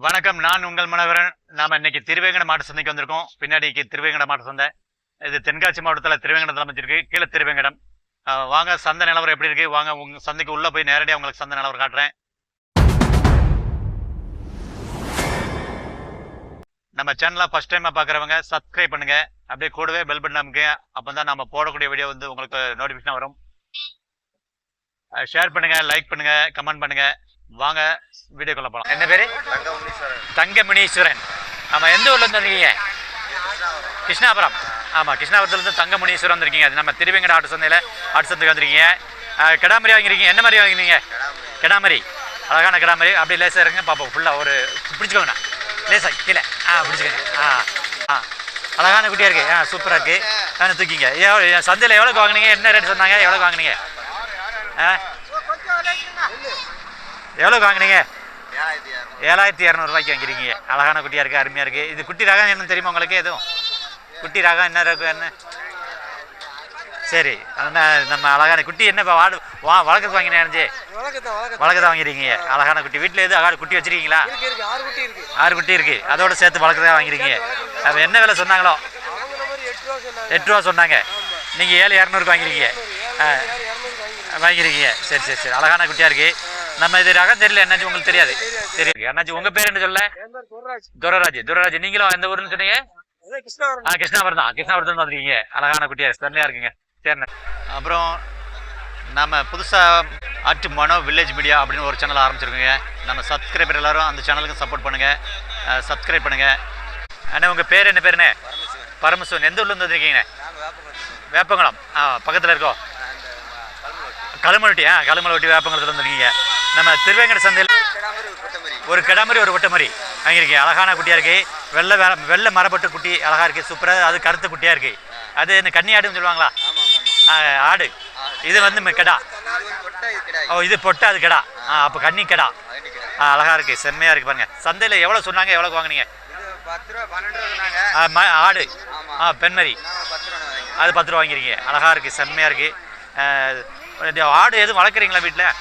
வணக்கம், நான் உங்கள் மனோகரன். நாம இன்னைக்கு திருவேங்கட மாட்டு சந்தைக்கு வந்திருக்கோம். பின்னாடிக்கு திருவேங்கட மாட்டு சந்தை. இது தென்காசி மாவட்டத்தில் திருவேங்கடத்தில் அமைச்சிருக்கு. கீழே திருவேங்கடம். வாங்க, சந்தை நிலவரம் எப்படி இருக்கு, வாங்க உங்க சந்தைக்கு உள்ள போய் நேரடியாக உங்களுக்கு சந்தை நிலவரம் காட்டுறேன். நம்ம சேனலை ஃபர்ஸ்ட் டைமா பார்க்குறவங்க சப்ஸ்கிரைப் பண்ணுங்க, அப்படியே கூடவே பெல் பட்டன் அமுக்குங்க. அப்பதான் நம்ம போடக்கூடிய வீடியோ வந்து உங்களுக்கு நோட்டிஃபிகேஷன் வரும். ஷேர் பண்ணுங்க, லைக் பண்ணுங்க, கமெண்ட் பண்ணுங்க. வாங்க வீடியோக்குள்ள போலாம். என்ன பேரு? தங்கமுனீஸ்வரன். ஆமா, எந்த ஊர்ல இருந்து வந்தீங்க? கிருஷ்ணாபுரம். ஆமா, கிருஷ்ணாபுரத்துல இருந்து தங்கமுனீஸ்வரன் வந்திருக்கீங்க. அது நம்ம திருவேங்கட ஆட்டு சந்தையில ஆட்டு சந்தைக்கு வந்திருக்கீங்க. கிடாமரி வாங்கிருக்கீங்க. என்ன மாதிரி வாங்கினீங்க? கிடாமரி. அழகான கிடாமரி. அப்படி லேசா இருங்க பார்ப்போம். ஃபுல்லா ஒரு பிடிச்சிக்கோங்கண்ணா, லேசா கீழே. பிடிச்சிக்கோங்க. அழகான குட்டியா இருக்கு. சூப்பரா இருக்கு. தூக்கிங்க. சந்தையில எவ்வளோக்கு வாங்கினீங்க? என்ன ரேட் சொன்னாங்க? எவ்வளோக்கு வாங்கினீங்க? எவ்வளோக்கு வாங்கினீங்க? 7200 ரூபாய்க்கு வாங்கிருக்கீங்க. அழகான குட்டியா இருக்கு, அருமையா இருக்கு. இது குட்டி ரகம் என்னன்னு தெரியுமா உங்களுக்கு? எதுவும் குட்டி ரகம் என்ன ரகம் என்ன? சரி, நம்ம அழகான குட்டி என்ன வளர்க்கறது வாங்கினேன்? வளர்க்கதான் வாங்கிருக்கீங்க. அழகான குட்டி. வீட்டில் எது அழகான குட்டி வச்சிருக்கீங்களா? 6 குட்டி இருக்கு. அதோட சேர்த்து வளர்க்கறதா வாங்கிருக்கீங்க. அப்போ என்ன விலை சொன்னாங்களோ? 8 ரூபா சொன்னாங்க. நீங்கள் 7200 வாங்கிருக்கீங்க. வாங்கிருக்கீங்க. சரி சரி சரி, அழகான குட்டியா இருக்கு. நம்ம இது ரகம் தெரியல, என்னாச்சு உங்களுக்கு தெரியாது? தெரியும். என்னாச்சு உங்க பேர் என்ன சொல்ல? துரராஜ். துரராஜ், நீங்களும் எந்த ஊருன்னு சொன்னீங்க? கிருஷ்ணாபுரம் தான். கிருஷ்ணாபுரத்துல வந்துருக்கீங்க. அழகான குட்டியா செம்மையா இருக்குங்க. சரி, அப்புறம் நம்ம புதுசா அட் மனோ வில்லேஜ் மீடியா அப்படின்னு ஒரு சேனல் ஆரம்பிச்சிருக்கோங்க. நம்ம சப்ஸ்கிரைபர் எல்லாரும் அந்த சேனலுக்கு சப்போர்ட் பண்ணுங்க, சப்ஸ்கிரைப் பண்ணுங்க. அண்ணா உங்க பேர் என்ன பேருண்ணே? பரமசிவன். எந்த ஊர்ல இருந்து வந்துருக்கீங்க? வேப்பங்குளம். பக்கத்துல இருக்கோம். களுமலொட்டி. களுமலொட்டி வேப்பங்குளத்துல வந்துருக்கீங்க. நம்ம திருவேங்கட சந்தையில் ஒரு கிடாமரி ஒரு ஒட்டமரி வாங்கியிருக்கீங்க. அழகான குட்டியா இருக்கு. வெள்ளை மரப்பட்டு குட்டி அழகா இருக்கு, சூப்பரா. அது கருத்து குட்டியா இருக்கு. அது இந்த கன்னி ஆடுன்னு சொல்லுவாங்களா? ஆடு. இது வந்து கிடா. இது பொட்டை, அது கிடா. அப்போ கன்னி கிடா. அழகா இருக்கு, செம்மையா இருக்கு. பாருங்க, சந்தையில் எவ்வளவு சொன்னாங்க? எவ்வளவு வாங்கினீங்க? ஆடு பெண்மரி அது 10 ரூபா வாங்கிருக்கீங்க. அழகா இருக்கு, செம்மையா இருக்கு. ஆடு எதுவும் வளர்க்குறீங்களா வீட்டில்?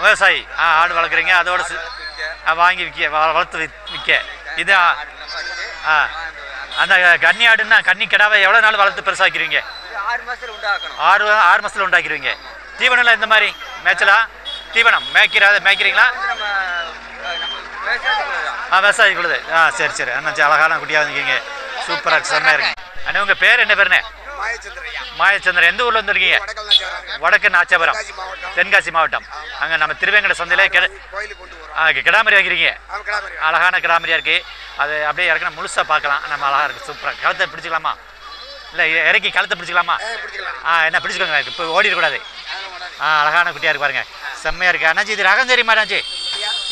விவசாயி. ஆடு வளர்க்குறீங்க. அதோட வாங்கி வளர்த்து விற்க. இது அந்த கன்னி ஆடுன்னா கன்னி கிடாவை எவ்வளோ நாள் வளர்த்து பெருசாக்கிறீங்க? 6 மாதத்தில் உண்டாக்கிடுவீங்க. தீவனம்லாம் இந்த மாதிரி மேய்ச்சலா? தீவனம் மேய்க்கிறீங்களா? விவசாயிக்குள்ளது. சரி சரி அண்ணாச்சி, அழகான குட்டியாக வந்துருக்கீங்க. சூப்பராக செம்மையாக இருக்கு. அண்ணா உங்கள் பேர் என்ன பேருண்ணே? மாயச்சந்திரன். எந்த ஊர்ல வந்துருக்கீங்க? வடக்கு நாச்சாபுரம், தென்காசி மாவட்டம். அங்க நம்ம திருவேங்கட சந்தையில கிடாமரி வாங்கிறீங்க. அழகான கிடாமரியா இருக்கு. அது அப்படியே இறக்குனா முழுசா பார்க்கலாம். நம்ம அழகா இருக்கு, சூப்பரா. கழுத்தை பிடிச்சிக்கலாமா? இல்லை, இறக்கி கழுத்தை பிடிச்சிக்கலாமா? என்ன பிடிச்சிக்கோங்க, இப்போ ஓடிடக்கூடாது. அழகான குட்டியா இருக்கு பாருங்க, செம்மையா இருக்கு. அண்ணாச்சி இது ரகம் தெரியுமா? அண்ணாச்சி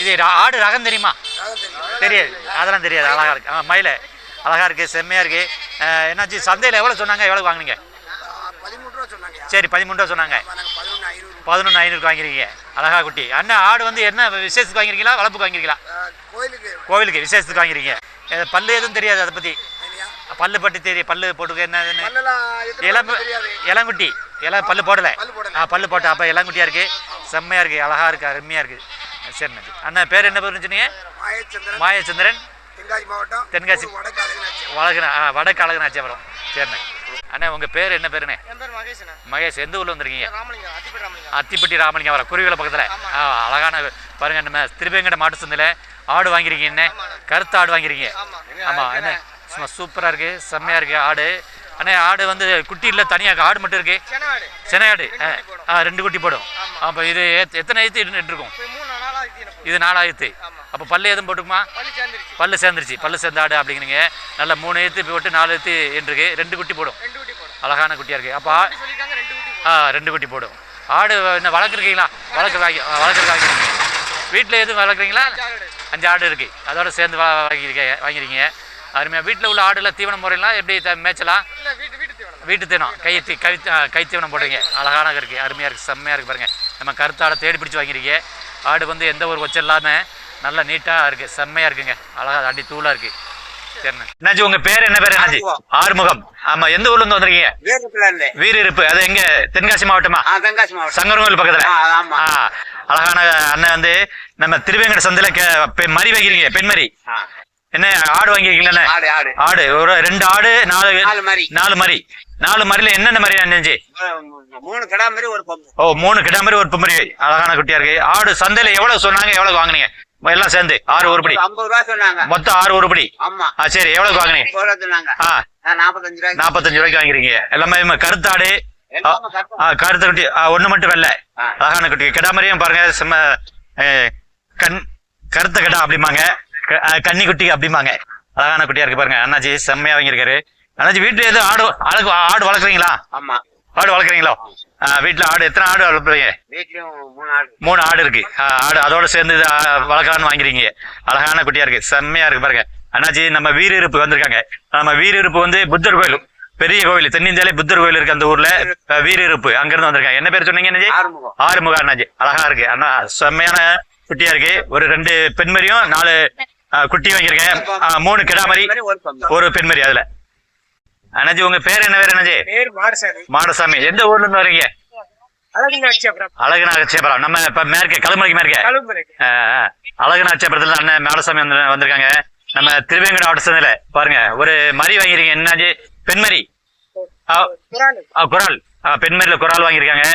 இது ஆடு ரகம் தெரியுமா? தெரியாது. அதெல்லாம் தெரியாது. அழகா இருக்கு. மயில அழகா இருக்கு, செம்மையா இருக்கு. என்னாச்சு சந்தையில் எவ்வளோ சொன்னாங்க? எவ்வளோ வாங்கினீங்க? சரி, 13 ரூபா சொன்னாங்க. 11,500 வாங்கிருக்கீங்க. அழகா குட்டி. அண்ணா ஆடு வந்து என்ன விசேஷத்துக்கு வாங்கிருக்கீங்களா, வளர்ப்புக்கு வாங்கிருக்கீங்களா? கோவிலுக்கு விசேஷத்துக்கு வாங்கிருக்கீங்க. பல்லு எதுவும் தெரியாது அதை பற்றி? பல்லு பட்டி தெரியும். பல்லு போட்டுக்க என்னன்னு? இளங்குட்டி. பல்லு போடலை. பல்லு போட்ட. அப்போ இளங்குட்டியா இருக்கு, செம்மையா இருக்கு, அழகா இருக்கு, அருமையா இருக்கு. சரி அண்ணா, பேர் என்ன பேர் சொன்னீங்க? மாயச்சந்திரன். தென்காசி வடக்கு அழகுநாச்சியாபுரம். சரிண்ணே. அண்ணா உங்க பேர் என்ன பேருண்ணே? மகேஷ். எந்த ஊர்ல வந்துருக்கீங்க? அத்திப்பட்டி ராமலிங்காபுரம், குருவில பக்கத்துல. அழகான பாருங்க, நம்ம திருவேங்கட மாட்டு சந்தையில ஆடு வாங்கிருக்கீங்க. கருத்து ஆடு வாங்கிருக்கீங்க. ஆமா, என்ன சும்மா சூப்பரா இருக்கு, செம்மையா இருக்கு ஆடு. அண்ணே ஆடு வந்து குட்டி இல்லை, தனியாக ஆடு மட்டும் இருக்கு. சென்னையாடு. 2 குட்டி போடும். அப்போ இது எத்தனை ஆயிரத்து இருக்கும்? இது 4 ஆயிரத்து. அப்போ பல்லு எதுவும் போட்டுக்குமா? பல்லு சேர்ந்துருச்சு. பல்லு சேர்ந்த ஆடு அப்படிங்கிறீங்க. நல்ல 3 ஆயிரத்து போட்டு 4 ஆயிரத்து இருக்கு. 2 குட்டி போடும். அழகான குட்டியா இருக்கு. அப்போ 2 குட்டி போடும். ஆடு என்ன வளர்க்குறீங்களா? வளர்க்குறீங்க. வீட்டில் எதுவும் வளர்க்குறீங்களா? 5 ஆடு இருக்கு. அதோட சேர்ந்து வாங்கிருக்கீங்க. அருமையாக. வீட்டில் உள்ள ஆடுல தீவனம் முறையெல்லாம் எப்படி மேய்ச்சலாம்? வீட்டு தீவனம், கை தீவனம் போடுறீங்க. அழகான இருக்கு, அருமையாக இருக்குது, செம்மையாக இருக்குது. பாருங்கள், நம்ம கருத்தாடை தேடி பிடிச்சி வாங்கிருக்கீங்க. ஆடு வந்து எந்த ஒரு ஒச்சம் இல்லாமல் நல்லா நீட்டாக இருக்குது, செம்மையாக இருக்குங்க. அழகாக அடி தூளாக இருக்குது. சரிண்ணா. என்னாச்சு உங்கள் பேர் என்ன பேர்? என்னாச்சு? ஆறுமுகம். ஆமாம், எந்த ஊர்லேருந்து வந்திருக்கீங்க? வீரிருப்பு. அது எங்கே? தென்காசி மாவட்டமா? சங்கரங்கோவில் பக்கத்தில். அழகான அண்ணன் வந்து நம்ம திருவேங்கட சந்தையில மறி வைக்கிறீங்க, பெண்மறி. என்ன ஆடு வாங்கிருக்கீங்களா? ஆடு ஒரு 2 ஆடு 4 மறி. 4 மறில என்னென்ன மாதிரி அண்ணாச்சி? 3 கிடாமரி ஒரு பொம்பு. ஓ 3 கிடாமரி ஒரு பொம்மரி. அழகான குட்டியா இருக்கு. ஆடு சந்தையில எவ்வளவு சொன்னாங்க, எவ்வளவு வாங்குனீங்க? எல்லாம் சேர்ந்து 6 உருப்படி. 50 ரூபா சொன்னாங்க. மொத்தம் 6 உருப்படி. ஆமா. சரி, எவ்வளவு வாங்குனீங்க? 45 ரூபாய். 45 ரூபாய்க்கு வாங்கிருக்கீங்க. எல்லாமே கருத்தாடு, கருத்த குட்டி. ஒண்ணு மட்டும் வெள்ளை. அழகான குட்டி. கிடாமரியும் பாருங்க, செம்ம கருத்த கிடா அப்படிம்பாங்க, கன்னி குட்டி அப்படிம்பாங்க. அழகான குட்டியா இருக்கு பாருங்க. அண்ணாச்சி செம்மையா வாங்கியிருக்காரு. அண்ணாச்சி வீட்டுல எதுவும் ஆடு வளர்க்குறீங்களா? ஆமா, ஆடு வளர்க்குறீங்களோ? வீட்டுல ஆடு எத்தனை ஆடு வளர்க்குறீங்க? 3 ஆடு இருக்கு. ஆடு அதோட சேர்ந்து வளர்க்கலான்னு வாங்கிருக்கீங்க. அழகான குட்டியா இருக்கு, செம்மையா இருக்கு பாருங்க. அண்ணாச்சி நம்ம வீரிருப்பு வந்திருக்காங்க. நம்ம வீரிருப்பு வந்து புத்தர் கோயில், பெரிய கோவில், தென்னிந்தியாலே புத்தர் கோயில் இருக்கு அந்த ஊர்ல. வீரிருப்பு அங்கிருந்து வந்திருக்காங்க. என்ன பேர் சொன்னீங்க அண்ணாச்சி? ஆறுமுகம். அண்ணாச்சி அழகா இருக்கு. அண்ணா செம்மையான குட்டியா இருக்கு. ஒரு 2 பெண்மரியும் 4 குட்டி வாங்கியிருக்கேன். 3 கிடாமரி ஒரு பெண்மரி. அதுல அண்ணாச்சி உங்க பேர் என்ன? பேர் அண்ணாச்சி? மாடசாமி. எந்த ஊர்ல இருந்து வரீங்க? அழகுநாச்சியபுரம். நம்ம இப்ப மேற்கே கழுமலைக்கு மேற்கே அழகுநாச்சியபுரத்துல அண்ணன் மாடசாமி வந்திருக்காங்க. நம்ம திருவேங்கட ஆட்டசந்தையில பாருங்க ஒரு மரி வாங்கிருக்கீங்க. என்னாச்சு? பெண்மரி. குரால். பெண்மரியில குரால் வாங்கியிருக்காங்க.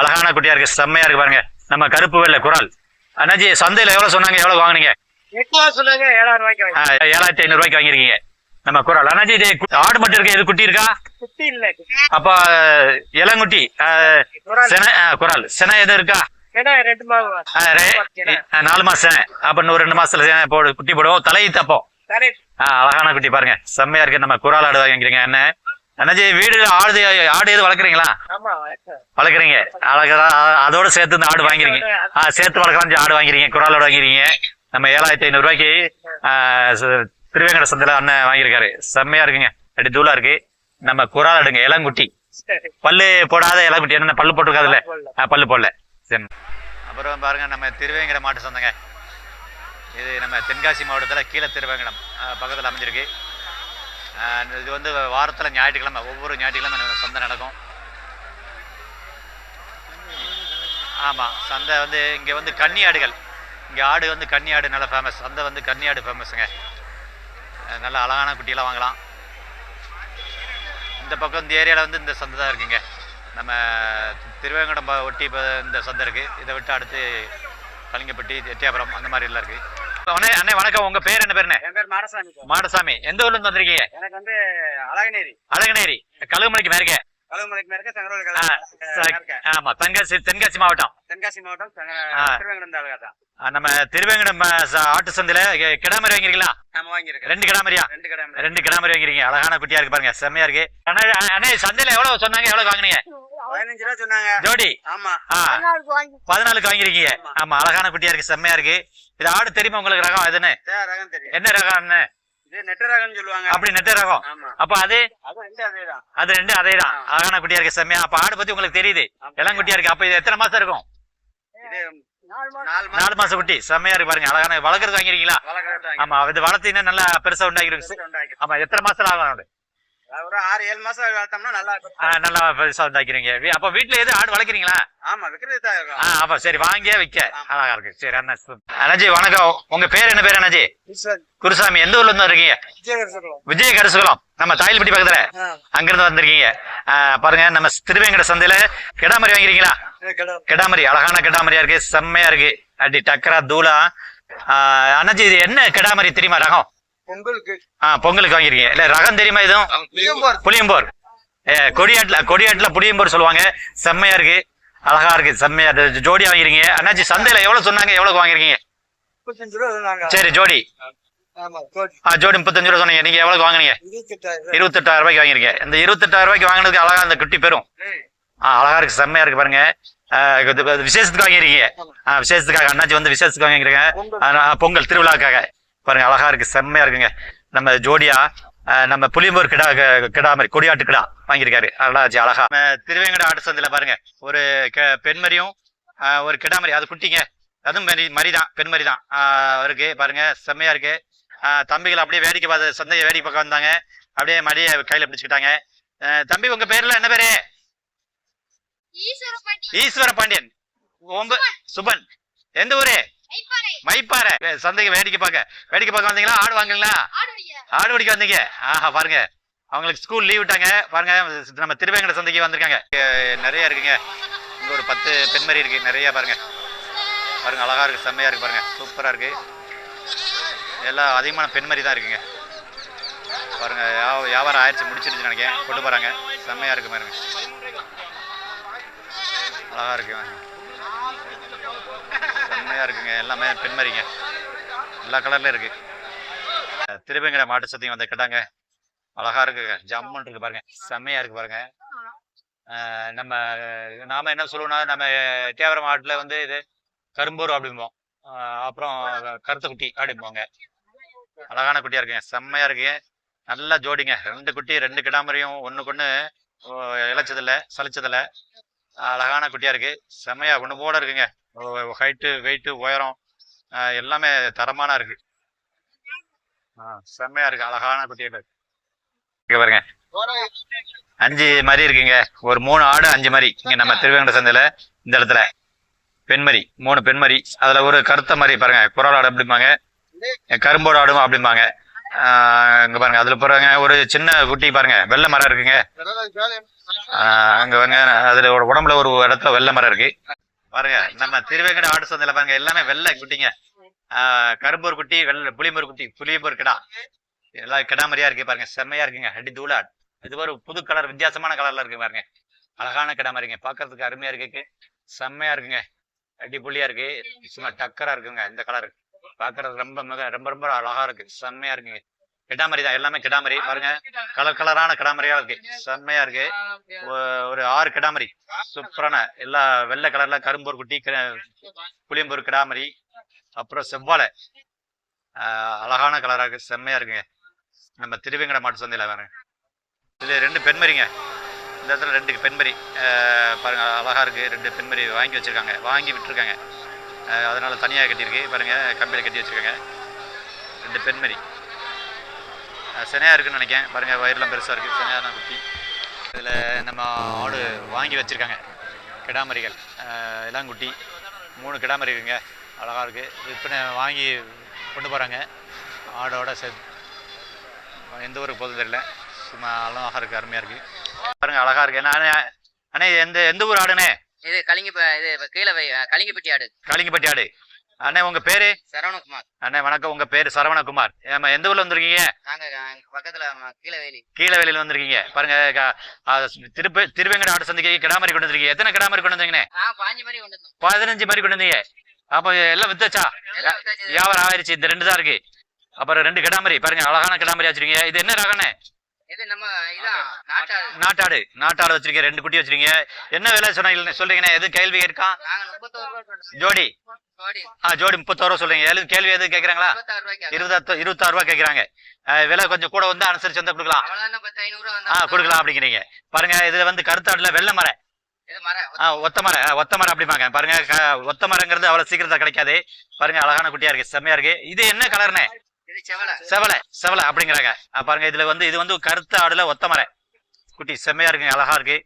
அழகான குட்டியா இருக்கு, செம்மையா இருக்கு பாருங்க. நம்ம கருப்பு வெள்ளை குரால். அண்ணாச்சி சந்தையில எவ்வளவு சொன்னாங்க, எவ்வளவு வாங்குனீங்க? 7500 ரூபாய்க்கு வாங்கிருக்கீங்க நம்ம குரால். அண்ணாச்சி இது ஆடு மட்டும் இருக்கு, எது குட்டி இருக்கா? குட்டி இல்ல. அப்ப இளங்குட்டி குரால் சென எது இருக்கா? 4 மாசம் சென. அப்ப இன்னும் 2 மாசத்துல குட்டி போடுவோம். தலையை தப்போம். அழகான குட்டி பாருங்க, செம்மையா இருக்கு. நம்ம குரால் ஆடு வாங்கிக்கிறீங்க. என்ன அண்ணாச்சி வீடு ஆடு எது வளர்க்குறீங்களா? வளர்க்குறீங்க. அதோட சேர்த்து இந்த ஆடு வாங்கிறீங்க. சேர்த்து வளர்க்கலாம் ஆடு வாங்கிறீங்க, குரால் ஆடு வாங்கிறீங்க. நம்ம 7500 ரூபாய்க்கு திருவேங்கட சந்தையில அண்ணன் வாங்கியிருக்காரு. செம்மையா இருக்குங்க, அடி தூளா இருக்கு. நம்ம குரால் ஆடுங்க, இளங்குட்டி. பல்லு போடாத இளங்குட்டி. என்ன பல்லு போட்டிருக்காதுல்ல? பல்லு போடல. சரி. அப்புறம் பாருங்க நம்ம திருவேங்கட மாட்டு சந்தைங்க. இது நம்ம தென்காசி மாவட்டத்தில் கீழே திருவேங்கடம் பக்கத்தில் அமைஞ்சிருக்கு. இது வந்து வாரத்தில் ஞாயிற்றுக்கிழமை, ஒவ்வொரு ஞாயிற்றுக்கிழமை சந்தை நடக்கும். ஆமாம், சந்தை வந்து இங்கே வந்து கன்னி ஆடுகள், இங்கே ஆடு வந்து கன்னி ஆடு நல்லா ஃபேமஸ். சந்தை வந்து கன்னி ஆடு ஃபேமஸுங்க. நல்ல அழகான குட்டியெல்லாம் வாங்கலாம். இந்த பக்கம் இந்த ஏரியாவில் வந்து இந்த சந்தை தான் இருக்குங்க. நம்ம திருவேங்கடம் ஒட்டி இப்போ இந்த சந்தை இருக்குது. இதை விட்டு அடுத்து கலிங்கப்பட்டி, எட்டியாபுரம் அந்த மாதிரி எல்லாம் இருக்குது. அண்ணே வணக்கம். உங்க பேர் என்ன பேருண்ணே? என் பேர் மாடசாமி. மாடசாமி. எந்த ஊர்ல இருந்து வந்திருக்கீங்க? எனக்கு வந்து அழகுநேரி. அழகுநேரி கழுகுமலைக்கு மேற்கே. ஆமா, தென்காசி மாவட்டம். திருவேங்கடம் தாலுகா. நம்ம திருவேங்கடம் ஆட்டு சந்தையில கிடாமரி வாங்கிருக்கீங்களா? 2 கிடாமரியா? 2 கிடாமரி வாங்கிருக்கீங்க. அழகான குட்டியா இருக்கு பாருங்க, செம்மையா இருக்கு. அண்ணே சந்தையில எவ்வளவு சொன்னாங்க, எவ்வளவு வாங்கினீங்க? 15 ரூபா சொன்னாங்க ஜோடி. ஆமா, 14க்கு வாங்கிருக்கீங்க. ஆமா, அழகான குட்டியா இருக்கு, செம்மையா இருக்கு. இது ஆடு தெரியுமா உங்களுக்கு? ரகம் எதுன்னு? என்ன ரகம்? நெட்ட ரகம்னு சொல்லுவாங்க. அப்படி நெட்ட ரகம். அப்ப அது 2 அதேதான். அழகான குட்டியா இருக்கு, செம்மையா. அப்ப ஆடு பத்தி உங்களுக்கு தெரியுது, எல்லாம் குட்டியா இருக்கு. அப்ப இது எத்தனை மாசம் இருக்கும்? 4 மாசம் குட்டி, செம்மையா இருக்கு பாருங்க. அழகான வளர்க்கறது வாங்கிருக்கீங்களா? ஆமா, இது வளர்த்தீங்கன்னா நல்லா பெருசா உண்டாக்கிருக்கு. ஆமா, எத்தனை மாசம் ஆகும்? ஒரு 6-7 மாசம் வளர்த்தோம்னா நல்லா பெருசா உண்டாக்கிறீங்க. அப்ப வீட்டுல எது ஆடு வளர்க்குறீங்களா? ஆமா, விக்கிறது. அப்ப சரி, வாங்கியே விக்க அழகா இருக்கு. சரி அண்ணாச்சி வணக்கம். உங்க பேர் என்ன பேர் அண்ணாச்சி? குருசாமி. எந்த ஊர்ல இருந்து இருக்கீங்க? விஜய கரிசுகுளம். நம்ம தாயில்பட்டி பக்கத்துல அங்கிருந்து வந்திருக்கீங்க. பாருங்க நம்ம திருவேங்கட சந்தையில கிடாமரி வாங்கிருக்கீங்களா? கிடாமரி, அழகான கிடாமரியா இருக்கு, செம்மையா இருக்கு. அடி டக்கரா தூளா. அண்ணாச்சி இது என்ன கிடாமரி தெரியுமா ரகம்? பொங்கலுக்கு வாங்கிருக்கீங்க. இல்ல ரகம் தெரியுமா? இதுவும் புளியம்போர். கொடியாட்டுல புளியம்போர் சொல்லுவாங்க. செம்மையா இருக்கு, அழகா இருக்கு, செம்மையா ஜோடியா வாங்கிருக்கீங்க. அண்ணாச்சி சந்தையில எவ்வளவு சொன்னாங்க, எவ்வளவு வாங்கிருக்கீங்க? 35 ரூபா சொன்னாங்க. சரி, ஜோடி. ஜோடி 35 ரூபா சொன்னீங்க. நீங்க எவ்வளவு வாங்கினீங்க? 28,000 ரூபாய்க்கு வாங்கிருக்கீங்க. இந்த 28,000 ரூபாய்க்கு வாங்கினதுக்கு அழகா அந்த குட்டி பெறும். அழகா இருக்கு, செம்மையா இருக்கு பாருங்க. விசேஷத்துக்கு வாங்கிருக்கீங்க. விசேஷத்துக்காக அண்ணாச்சி வந்து விசேஷத்துக்கு வாங்கிருக்கீங்க. பொங்கல் திருவிழாக்காக பாருங்க, அழகா இருக்கு, செம்மையா இருக்குங்க. நம்ம ஜோடியா நம்ம புளியம்பூர் கிடாமரி கொடியாட்டு கிடா வாங்கியிருக்காரு. அழகா திருவேங்கட ஆட்டு சந்தையில பாருங்க ஒரு பெண்மரியும் ஒரு கிடாமரி, அது குட்டிங்க, அதுவும் மரிதான், பெண்மரி தான் இருக்கு பாருங்க, செம்மையா இருக்கு. தம்பிகள் அப்படியே வேடிக்கை பார்த்து சந்தையை வேடிக்கை பார்க்க வந்தாங்க. அப்படியே மடியை கையில பிடிச்சுக்கிட்டாங்க. தம்பி உங்க பேர்ல என்ன பேரு? ஈஸ்வர பாண்டியன். சுபன். எந்த ஊரு? மைப்பாறை. சந்தைக்கு வேடிக்கை பார்க்க வந்தீங்களா? ஆடு வாங்குங்களா? ஆடு பிடிக்க வந்தீங்க. ஆஹா பாருங்க, அவங்களுக்கு ஸ்கூல் லீவ் விட்டாங்க பாருங்க. நம்ம திருவேங்கட சந்தைக்கு வந்திருக்காங்க. நிறைய இருக்குங்க. இங்க ஒரு 10 பெண்மரி இருக்கு. நிறைய பாருங்க பாருங்க, அழகா இருக்கு, செம்மையா இருக்கு பாருங்க, சூப்பரா இருக்கு. எல்லாம் அதிகமான பெண்மரி தான் இருக்குங்க பாருங்க. வியாபாரம் ஆயிடுச்சு, முடிச்சிருச்சு நினைக்கிறேன். கொண்டு போறாங்க. செம்மையா இருக்கு பாருங்க, அழகா இருக்கு, செம்மையா இருக்குங்க. எல்லாமே பெண்மரிங்க, எல்லா கலர்ல இருக்கு. திருவேங்கட மாட்டு சந்தைக்கு வந்து கேட்டாங்க. அழகா இருக்குங்க, ஜம்முன்னு இருக்கு பாருங்க, செம்மையா இருக்கு பாருங்க. நாம என்ன சொல்லுவோம்னா, நம்ம தேவர மாட்டுல வந்து இது கரும்பூர் அப்படிம்போம், அப்புறம் கருத்த குட்டி அப்படிம்போங்க. அழகான குட்டியா இருக்குங்க, செம்மையா இருக்குங்க. நல்லா ஜோடிங்க, 2 குட்டி 2 கிடாமரியும் ஒண்ணுக்கு ஒண்ணு இழைச்சதில்ல சலிச்சதில்ல. அழகான குட்டியா இருக்கு, செம்மையா ஒண்ணு போட இருக்குங்க. ஹைட்டு வெயிட்டு உயரம் எல்லாமே தரமான இருக்கு. செம்மையா இருக்கு, அழகான குட்டியா இருக்கு பாருங்க. 5 மரி இருக்குங்க. ஒரு 3 ஆடு 5 மரி இங்க நம்ம திருவேங்கட சந்தையில. இந்த இடத்துல பெண்மரி 3 பெண்மரி, அதுல ஒரு கருத்த மரி பாருங்க, குரல் ஆடு அப்படிம்பாங்க, கரும்போடு ஆடும் அப்படிம்பாங்க. இங்க பாருங்க, அதுல போறாங்க ஒரு சின்ன குட்டி பாருங்க, வெள்ளை மரம் இருக்குங்க. அங்க பாருங்க, அதுல ஒரு உடம்புல ஒரு இடத்துல வெள்ளை மரம் இருக்கு பாருங்க. நம்ம திருவேங்கட ஆடு சந்தையில பாருங்க, எல்லாமே வெள்ளை குட்டிங்க. கரும்பூர் குட்டி, புளியம்பூர் குட்டி, புளியம்பூர் கிடா, எல்லாம் கிடா மாதிரியா இருக்கு பாருங்க, செம்மையா இருக்குங்க. அடி தூளாட். இது ஒரு புது கலர், வித்தியாசமான கலர்ல இருக்கு பாருங்க, அழகான கிடா மாதிரிங்க, பாக்குறதுக்கு அருமையா இருக்கு, செம்மையா இருக்குங்க, அடி புள்ளியா இருக்கு, சும்மா டக்கரா இருக்குங்க. இந்த கலர் பாக்குறது ரொம்ப ரொம்ப ரொம்ப அழகா இருக்கு, செம்மையா இருக்குங்க. கிடாமரி தான், எல்லாமே கிடாமரி பாருங்க, கலர் கலரான கிடாமரியா இருக்கு, செம்மையா இருக்கு. ஒரு 6 கிடாமரி சூப்பரான, எல்லா வெள்ளை கலர்ல கரும்பூர் குட்டி, புளியம்பூர் கிடாமரி, அப்புறம் செவ்வாழை அழகான கலரா இருக்கு, செம்மையா இருக்குங்க. நம்ம திருவேங்கட மாட்டு சந்தையில வேற இதுல 2 பெண்மரிங்க. இந்த இடத்துல 2 பெண்மரி பாருங்க, அழகா இருக்கு. 2 பெண்மரி வாங்கி வச்சிருக்காங்க, வாங்கி விட்டுருக்காங்க, அதனால தனியாக கட்டியிருக்கு பாருங்க, கம்பியில் கட்டி வச்சிருக்காங்க. 2 பெண்மரி செனையா இருக்குன்னு நினைக்கிறேன் பாருங்க, வயிறுலாம் பெருசா இருக்கு, செனையான குட்டி. இதுல நம்ம ஆடு வாங்கி வச்சிருக்காங்க, கிடாமரிகள் இளங்குட்டி 3 கிடாமரி இருக்குங்க, அழகா இருக்கு. விற்பனை வாங்கி கொண்டு போறாங்க ஆடோட சேர்த்து. எந்த ஊருக்கு போதும் தெரியல, சும்மா அழகா இருக்கு, அருமையா இருக்கு பாருங்க, அழகா இருக்கு. அண்ணே எந்த ஊர் ஆடுனே? இது கலிங்கப்பட்டி ஆடு. கலிங்கப்பட்டி ஆடு. அண்ணே உங்க பேரு? சரவணகுமார். அண்ணே வணக்கம், உங்க பேரு சரவணகுமார். எந்த ஊர்ல வந்திருக்கீங்க? நாங்க பக்கத்துல கீழவேலியில வந்திருக்கீங்க பாருங்க. திருவேங்கட ஆடு சந்தைக்கு கிடாமரி கொண்டு வந்திருக்கீங்க. எத்தனை கிடாமரி கொண்டு வந்தீங்கண்ணே? 15 மரி கொண்டு வந்தீங்க. அப்ப எல்லாம் வித்தாச்சா? வியாபாரம் ஆயிடுச்சு. இந்த 2 தான் இருக்கு. அப்புறம் 2 கிடாமரி பாருங்க, அழகான கிடாமரி வச்சிருக்கீங்க. இது என்ன ரகண்ணே? நாட்டாடு வச்சிருக்கீங்க, 2 குட்டி வச்சிருக்கீங்க. என்ன விலை சொல்றீங்கண்ணே? எது கேள்வி இருக்கா? ஜோடி ஜோடி 31 ரூபா சொல்றீங்க. கேள்வி எது கேக்குறாங்களா? 26 ரூபா கேக்குறாங்க. விலை கொஞ்சம் கூட வந்து அனுசரிச்சு வந்து கொடுக்கலாம். கொடுக்கலாம் அப்படிங்கிறீங்க பாருங்க. இதுல வந்து கருத்தாடுல வெள்ளை மரம், ஒத்த மரம் அப்படிப்பாங்க பாருங்க. ஒத்த மரங்கிறது அவ்வளவு சீக்கிரத்துல கிடைக்காது பாருங்க, அழகான குட்டியா இருக்கு, செம்மையா இருக்கு. இது என்ன கலர்னே? செவலை அப்படிங்கிறாங்க பாருங்க. இதுல வந்து இது வந்து கருத்த ஆடுல ஒத்த மரம் குட்டி, செம்மையா இருக்குங்க, அழகா இருக்கு.